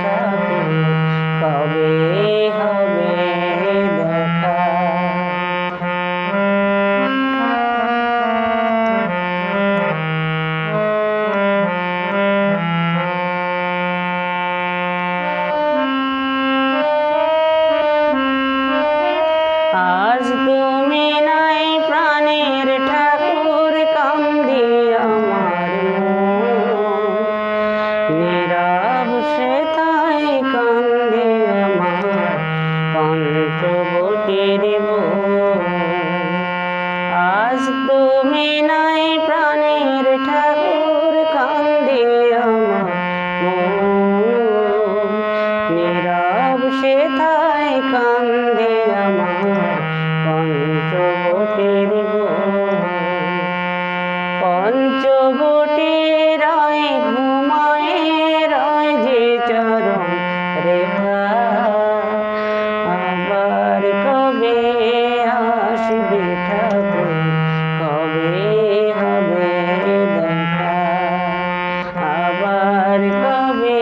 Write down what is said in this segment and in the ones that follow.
ঠাকুর কবে হবে দেখা। আজ তুমি নাই প্রাণের ঠাকুর, কান্দি আমার নীরব সেথায় কান্দি আমার পঞ্চবটির বোন। আজ তুমি নাই প্রাণের ঠাকুর, কান্দি আমার নীরব সেথায় কান্দি আমার পঞ্চবটির বোন। পঞ্চবটি রয় ঘুমায় রয় যে চরণ রেখা, আবার কবে আসবে ঠাকুর কবে হবে দেখা। আবার কবে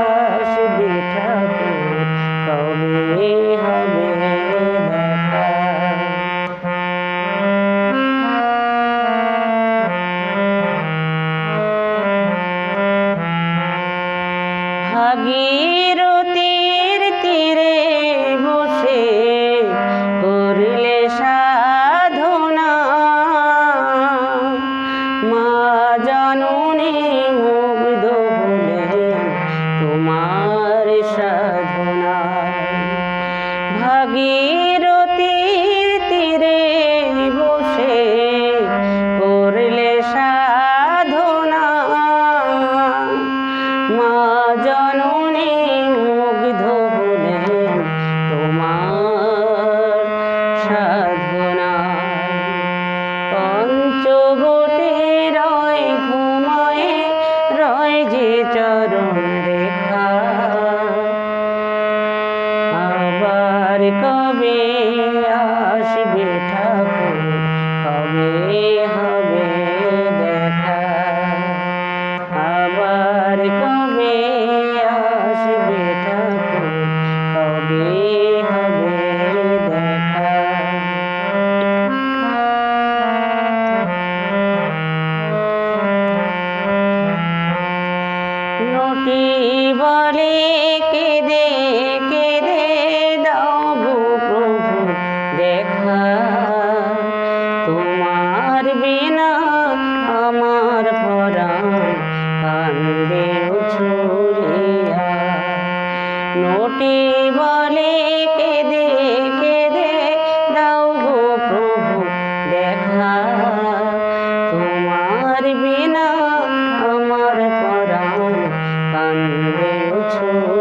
আসবে ঠাকুর কবে হবে দেখা। ভাগীরথীর তীরে বসে করলে সাধনা, মা জননী মুগ্ধ হলেন তোমার সাধনায়। ভাগীরথীর তীরে বসে করলে সাধনা, মা জননী মুগ্ধ হলেন তোমার সাধনায়। পঞ্চবটি রয় ঘুমায় রয় যে চরণ রেখা, আবার কবে আসবে ঠাকুর কবে হবে দেখা। আবার কবে আসবে ঠাকুর কবে হবে দেখা। নটি বলে কেঁদে কেঁদে দাও গো প্রভু দেখা, তোমার বিনা আমার পরাণ কান্দে ছুরিয়া। নটি বলে কেঁদে কেঁদে দাও গো প্রভু দেখা, তোমার বিনা আমার পরাণ কান্দে ছুরিয়া।